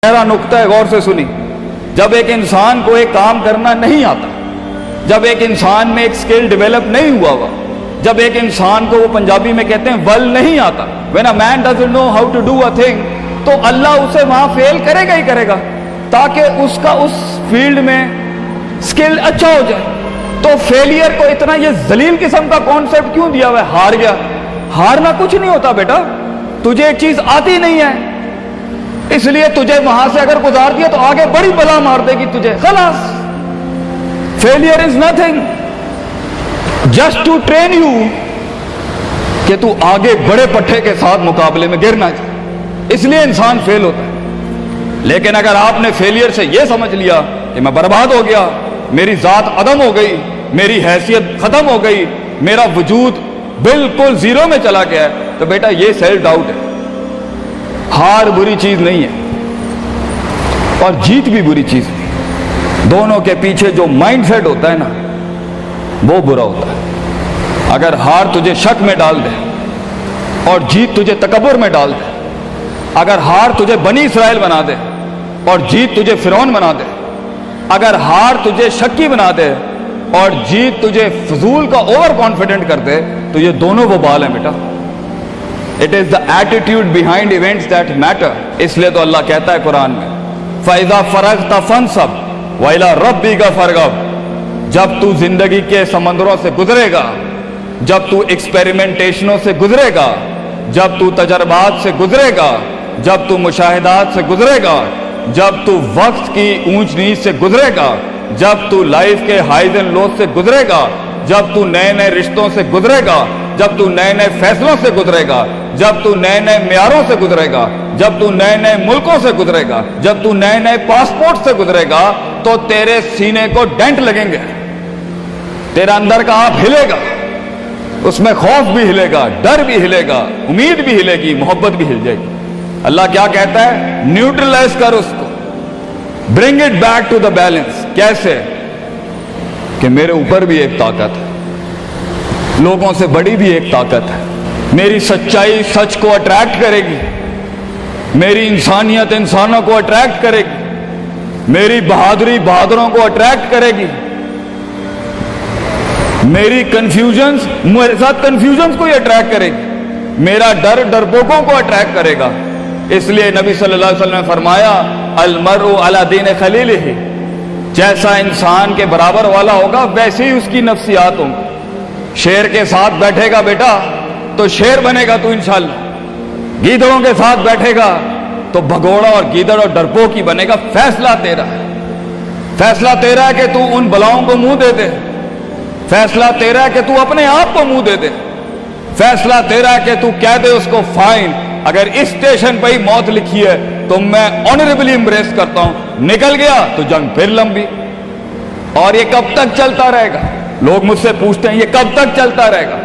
गहरा नुक्ता है, गौर से सुनी। जब एक इंसान को एक काम करना नहीं आता, जब एक इंसान में एक स्किल डेवलप नहीं हुआ हुआ, जब एक इंसान को, वो पंजाबी में कहते हैं, वल नहीं आता, when a man doesn't know how to do a thing, तो अल्लाह उसे वहां फेल करेगा ही करेगा, ताकि उसका उस फील्ड में स्किल अच्छा हो जाए। तो फेलियर को इतना ये जलील किस्म का कॉन्सेप्ट क्यों दिया हुआ है? हार गया। हारना कुछ नहीं होता बेटा, तुझे एक चीज आती नहीं है, इसलिए तुझे वहां से अगर गुजार दिया तो आगे बड़ी बला मार देगी तुझे, खलास। Failure is nothing, just to train you कि तू आगे बड़े पट्टे के साथ मुकाबले में गिर ना जाए, इसलिए इंसान फेल होता है। लेकिन अगर आपने फेलियर से यह समझ लिया कि मैं बर्बाद हो गया, मेरी जात अदम हो गई, मेरी हैसियत खत्म हो गई, मेरा वजूद बिल्कुल जीरो में चला गया है, तो बेटा ये सेल्फ डाउट है। हार बुरी चीज नहीं है और जीत भी बुरी चीज नहीं, दोनों के पीछे जो माइंडसेट होता है ना, वो बुरा होता है। अगर हार तुझे शक में डाल दे और जीत तुझे तकब्बुर में डाल दे, अगर हार तुझे बनी इसराइल बना दे और जीत तुझे फिरौन बना दे, अगर हार तुझे शक्की बना दे और जीत तुझे फजूल का ओवर कॉन्फिडेंट कर दे, तो ये दोनों वो बाल हैं बेटा। It is the attitude behind events that matter. इसलिए तो अल्लाह कहता है कुरान में, फैजा फरगता फनसब वइला रब्बिका फरगब। जब तू जिंदगी के समंदरों से गुजरेगा, जब तू एक्सपेरिमेंटेशनों से गुजरेगा, जब तू तजर्बात से गुजरेगा, जब तू मुशाहिदात से गुजरेगा, जब तू वक्त की ऊंच नीच से गुजरेगा, जब तू लाइफ के हाइज एंड लोज से गुजरेगा, जब तू नए नए रिश्तों से गुजरेगा, जब तू नए नए फैसलों से गुजरेगा, जब तू नए नए म्यारों से गुजरेगा, जब तू नए नए मुल्कों से गुजरेगा, जब तू नए नए पासपोर्ट से गुजरेगा, तो तेरे सीने को डेंट लगेंगे, तेरा अंदर का आप हिलेगा, उसमें खौफ भी हिलेगा, डर भी हिलेगा, उम्मीद भी हिलेगी, मोहब्बत भी हिल जाएगी। अल्लाह क्या कहता है? न्यूट्रलाइज कर उसको, bring it back to the balance. कैसे? कि मेरे ऊपर भी एक ताकत है, लोगों से बड़ी भी एक ताकत है, मेरी सच्चाई सच को अट्रैक्ट करेगी, मेरी इंसानियत इंसानों को अट्रैक्ट करेगी, मेरी बहादुरी बहादुरों को अट्रैक्ट करेगी, मेरी कंफ्यूजन्स मेरे साथ कंफ्यूजन्स को ही अट्रैक्ट करेगी, मेरा डर डरपोकों को अट्रैक्ट करेगा। इसलिए नबी सल्लल्लाहु अलैहि वसल्लम ने फरमाया, अल मरउ अला दीन खलीलिही, जैसा इंसान के बराबर वाला होगा वैसे ही उसकी नफ्सियात होंगी। शेर के साथ बैठेगा बेटा तो शेर बनेगा तू इंशाअल्लाह, गीदड़ों के साथ बैठेगा तो भगोड़ा और गीदड़ और डरपोक ही बनेगा। फैसला तेरा है, फैसला तेरा है कि तू उन बलाओं को मुंह दे दे, फैसला तेरा है कि तू अपने आप को मुंह दे दे, फैसला तेरा है कि तू कह दे उसको, फाइन, अगर इस स्टेशन पर ही मौत लिखी है तो मैं ऑनरेबली एम्ब्रेस करता हूं, निकल गया तो जंग फिर लंबी। और ये कब तक चलता रहेगा? लोग मुझसे पूछते हैं ये कब तक चलता रहेगा,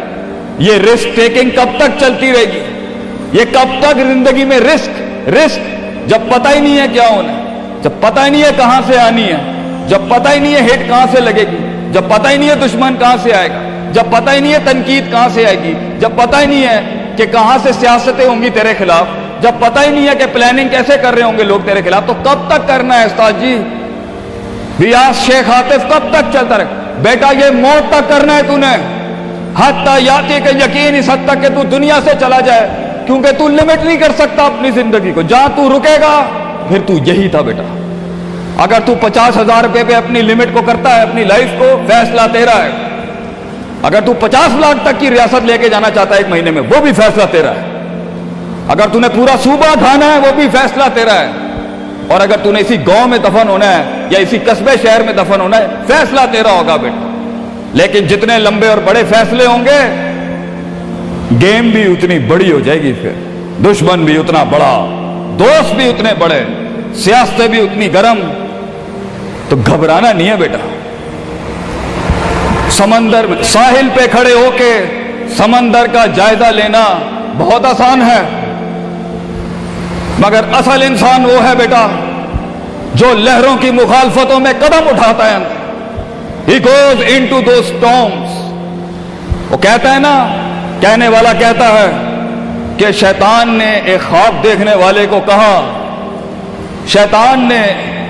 ये रिस्क टेकिंग कब तक चलती रहेगी, ये कब तक जिंदगी में रिस्क, जब पता ही नहीं है क्या होना है, जब पता ही नहीं है कहां से आनी है, जब पता ही नहीं है हिट कहां से लगेगी, जब पता ही नहीं है दुश्मन कहां से आएगा, जब पता ही नहीं है तनकीद कहां से आएगी, जब पता ही नहीं है कि कहां से सियासतें होंगी तेरे खिलाफ, जब पता ही नहीं है कि प्लानिंग कैसे कर रहे होंगे लोग तेरे खिलाफ, तो कब तक करना है उस्ताद जी? रियाज शेख आतिफ, कब तक चलता रहे? बेटा ये मौत तक करना है तूने, हत्ता याती के यकीन, इस हद तक कि तू दुनिया से चला जाए, क्योंकि तू लिमिट नहीं कर सकता अपनी जिंदगी को। जहां तू रुकेगा फिर तू यही था बेटा। अगर तू 50,000 रुपए पे अपनी लिमिट को करता है, अपनी लाइफ को, फैसला तेरा है। अगर तू 50 लाख तक की रियासत लेके जाना चाहता है एक महीने में, वो भी फैसला तेरा है। अगर तूने पूरा सूबा खाना है, वो भी फैसला तेरा है। और अगर तूने इसी गांव में दफन होना है या इसी कस्बे शहर में दफन होना है, फैसला तेरा होगा बेटा। लेकिन जितने लंबे और बड़े फैसले होंगे, गेम भी उतनी बड़ी हो जाएगी, फिर दुश्मन भी उतना बड़ा, दोस्त भी उतने बड़े, सियासतें भी उतनी गर्म। तो घबराना नहीं है बेटा। समंदर में साहिल पे खड़े होके समंदर का जायजा लेना बहुत आसान है, मगर असल इंसान वो है बेटा जो लहरों की मुखालफतों में कदम उठाता है। He goes into those storms। वो कहता है ना, कहने वाला कहता है कि शैतान ने एक ख्वाब देखने वाले को कहा शैतान ने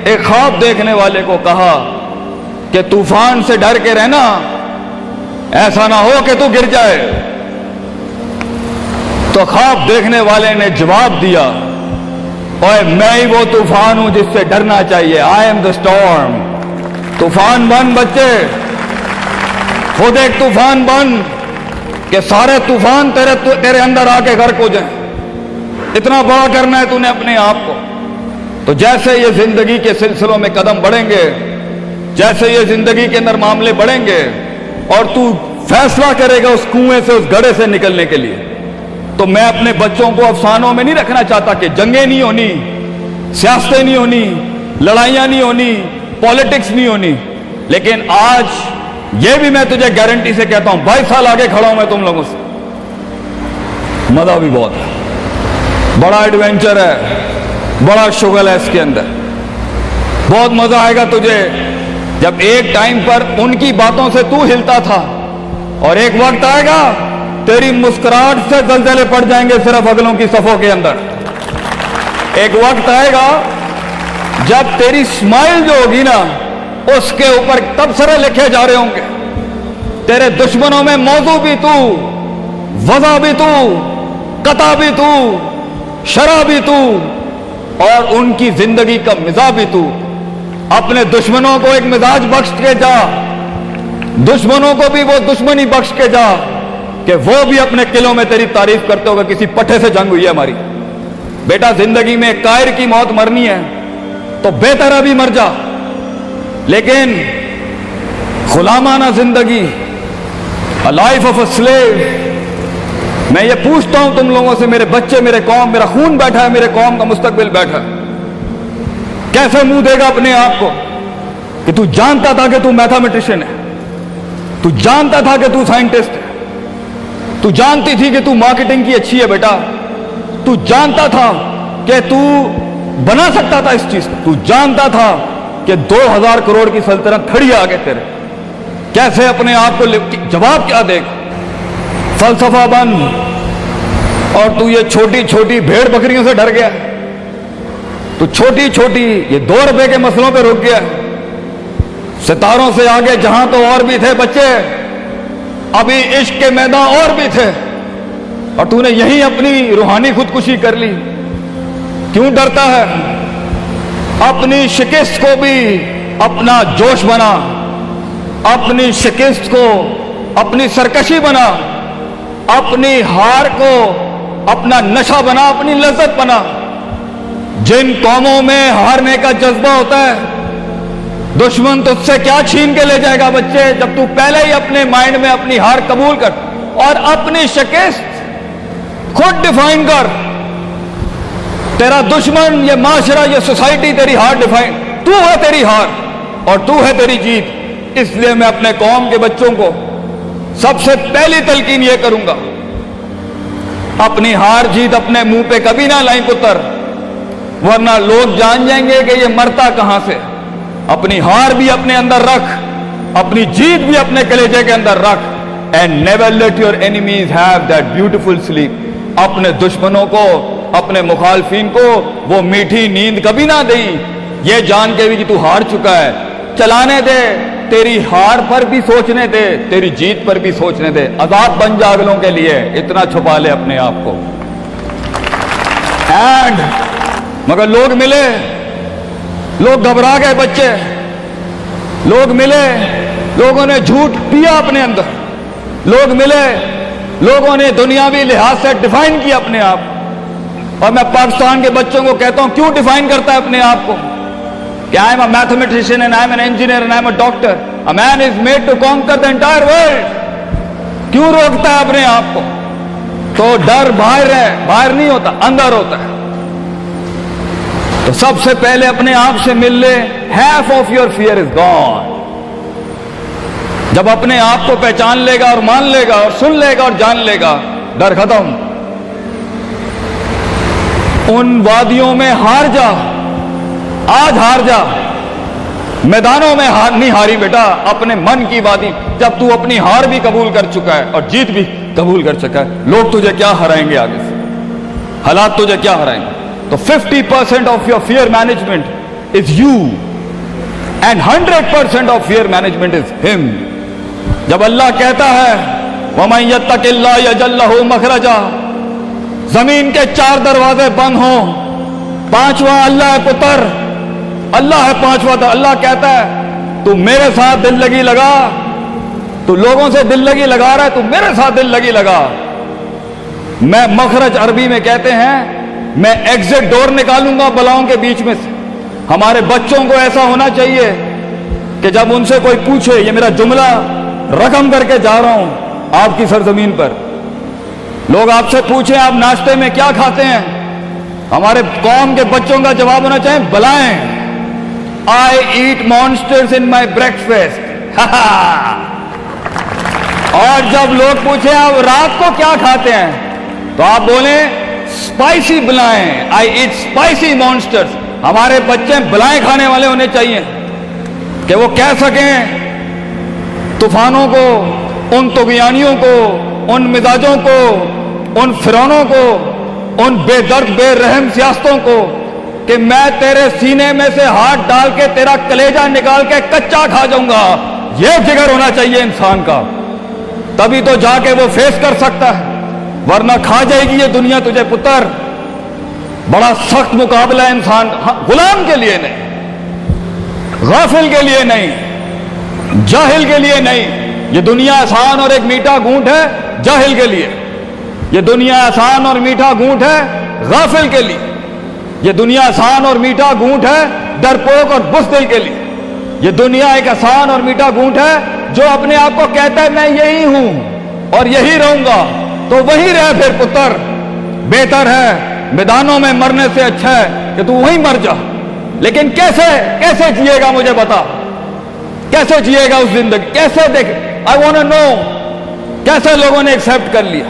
एक ख्वाब देखने वाले को कहा कि तूफान से डर के रहना, ऐसा ना हो कि तू गिर जाए। तो ख्वाब देखने वाले ने जवाब दिया, ओए मैं ही वो तूफान हूं जिससे डरना चाहिए। I am the storm. तूफान बन बच्चे, खुद एक तूफान बन कि सारे तूफान तेरे अंदर आके गर्क हो जाएं। इतना बड़ा करना है तूने अपने आप को। तो जैसे ये जिंदगी के सिलसिलों में कदम बढ़ेंगे, जैसे ये जिंदगी के अंदर मामले बढ़ेंगे और तू फैसला करेगा उस कुएं से, उस गड्ढे से निकलने के लिए, तो मैं अपने बच्चों को अफसानों में नहीं रखना चाहता कि जंगें नहीं होनी, सियासतें नहीं होनी, लड़ाइयां नहीं होनी, पॉलिटिक्स नहीं होनी। लेकिन आज ये भी मैं तुझे गारंटी से कहता हूं, 22 साल आगे खड़ा हूं मैं तुम लोगों से। मजा भी बहुत है, बड़ा एडवेंचर है, बड़ा शुगल है इसके अंदर। बहुत मजा आएगा तुझे जब एक टाइम पर उनकी बातों से तू हिलता था और एक वक्त आएगा तेरी मुस्कुराहट से दलदले पड़ जाएंगे सिर्फ अगलों की सफों के अंदर। एक वक्त आएगा जब तेरी स्माइल जो होगी ना, उसके ऊपर तबसरे लिखे जा रहे होंगे। तेरे दुश्मनों में मौजू भी तू, वजह भी तू, कता भी तू, शरा भी तू और उनकी जिंदगी का मिजाज भी तू। अपने दुश्मनों को एक मिजाज बख्श के जा, दुश्मनों को भी वो दुश्मनी बख्श के जा कि वो भी अपने किलों में तेरी तारीफ करते होगा किसी पट्टे से जंग हुई है हमारी। बेटा जिंदगी में कायर की मौत मरनी है तो बेहतर अभी मर जा, लेकिन गुलामाना जिंदगी, a life of a slave. मैं ये पूछता हूं तुम लोगों से, मेरे बच्चे, मेरे कौम, मेरा खून बैठा है, मेरे कौम का मुस्तकबिल बैठा है, कैसे मुंह देगा अपने आप को कि तू जानता था कि तू मैथमेटिशियन है, तू जानता था कि तू साइंटिस्ट है, तू जानती थी कि तू मार्केटिंग की अच्छी है बेटा, तू जानता था कि तू बना सकता था इस चीज को, तू जानता था कि 2000 करोड़ की सल्तनत खड़ी आ गए तेरे, कैसे अपने आप को जवाब क्या देगा? फलसफा बन और तू ये छोटी छोटी भेड़ बकरियों से डर गया, तू छोटी छोटी ये 2 रुपए के मसलों पे रुक गया। सितारों से आगे जहां तो और भी थे बच्चे, अभी इश्क के मैदान और भी थे, और तूने यही अपनी रूहानी खुदकुशी कर ली। क्यों डरता है? अपनी शिकस्त को भी अपना जोश बना, अपनी शिकस्त को अपनी सरकशी बना, अपनी हार को अपना नशा बना, अपनी लज्जत बना। जिन कौमों में हारने का जज्बा होता है, दुश्मन तुझसे क्या छीन के ले जाएगा बच्चे, जब तू पहले ही अपने माइंड में अपनी हार कबूल कर और अपनी शिकस्त खुद डिफाइन कर। तेरा दुश्मन, ये माशरा, ये सोसाइटी तेरी हार डिफाइन, तू है तेरी हार और तू है तेरी जीत। इसलिए मैं अपने कौम के बच्चों को सबसे पहली तलकीन ये करूंगा, अपनी हार जीत अपने मुंह पे कभी ना लाई पुत्र, वरना लोग जान जाएंगे कि ये मरता कहां से। अपनी हार भी अपने अंदर रख, अपनी जीत भी अपने कलेजे के अंदर रख। And never let your enemies have that beautiful sleep. अपने दुश्मनों को, अपने मुखालफिन को वो मीठी नींद कभी ना दे, ये जान के भी कि तू हार चुका है। चलाने दे, तेरी हार पर भी सोचने दे, तेरी जीत पर भी सोचने दे। आजाद बन जा अगलों के लिए, इतना छुपा ले अपने आप को। एंड मगर लोग मिले, लोग घबरा गए बच्चे, लोग मिले, लोगों ने झूठ पिया अपने अंदर, लोग मिले, लोगों ने दुनियावी लिहाज से डिफाइन किया अपने आप। और मैं पाकिस्तान के बच्चों को कहता हूं, क्यों डिफाइन करता है अपने आप को कि I am a mathematician and I am an engineer and I am a doctor. A man is made to conquer the entire world. क्यों रोकता है अपने आप को? तो डर बाहर है, बाहर नहीं होता, अंदर होता है। तो सबसे पहले अपने आप से मिल ले, half of your fear is gone। जब अपने आप को पहचान लेगा और मान लेगा और सुन लेगा और जान लेगा, डर खत्म। उन वादियों में हार जा, आज हार जा, मैदानों में हार नहीं हारी बेटा, अपने मन की वादी। जब तू अपनी हार भी कबूल कर चुका है और जीत भी कबूल कर चुका है, लोग तुझे क्या हराएंगे आगे से? हालात तुझे क्या हराएंगे? تو 50% of your fear management is you and 100% of fear management is him. جب اللہ کہتا ہے وَمَن يَتَّقِ اللَّهَ يَجْعَل لَّهُ مَخْرَجًا، زمین کے 4 دروازے بند ہوں، 5واں اللہ ہے پتر، اللہ ہے 5واں. اللہ کہتا ہے تو میرے ساتھ دل لگی لگا، تو لوگوں سے دل لگی لگا رہا ہے، تو میرے ساتھ دل لگی لگا. میں مخرج عربی میں کہتے ہیں میں ایگزٹ ڈور نکالوں گا بلاؤں کے بیچ میں سے. ہمارے بچوں کو ایسا ہونا چاہیے کہ جب ان سے کوئی پوچھے، یہ میرا جملہ رقم کر کے جا رہا ہوں آپ کی سرزمین پر، لوگ آپ سے پوچھیں آپ ناشتے میں کیا کھاتے ہیں، ہمارے قوم کے بچوں کا جواب ہونا چاہیے بلائیں I eat monsters in my breakfast. اور جب لوگ پوچھیں آپ رات کو کیا کھاتے ہیں تو آپ بولیں اسپائسی بلائیں I eat spicy monsters. ہمارے بچے بلائیں کھانے والے ہونے چاہیے کہ وہ کہہ سکیں طوفانوں کو، ان طغیانیوں کو، ان مزاجوں کو، ان فرعونوں کو، ان بے درد بے رحم سیاستوں کو کہ میں تیرے سینے میں سے ہاتھ ڈال کے تیرا کلیجہ نکال کے کچا کھا جاؤں گا. یہ جگر ہونا چاہیے انسان کا، تبھی تو جا کے وہ فیس کر سکتا ہے، ورنہ کھا جائے گی یہ دنیا تجھے پتر. بڑا سخت مقابلہ ہے انسان، غلام کے لیے نہیں، غافل کے لیے نہیں، جاہل کے لیے نہیں. یہ دنیا آسان اور ایک میٹھا گھونٹ ہے جاہل کے لیے، یہ دنیا آسان اور میٹھا گھونٹ ہے غافل کے لیے، یہ دنیا آسان اور میٹھا گھونٹ ہے ڈرپوک اور بزدل کے لیے. یہ دنیا ایک آسان اور میٹھا گھونٹ ہے جو اپنے آپ کو کہتا ہے میں یہی ہوں اور یہی رہوں گا، تو وہی رہ پھر پتر. بہتر ہے میدانوں میں مرنے سے اچھا ہے کہ تو وہیں مر جا. لیکن کیسے جیے گا مجھے بتا، کیسے جیے گا اس زندگی، کیسے دیکھ، I want to know کیسے لوگوں نے ایکسیپٹ کر لیا.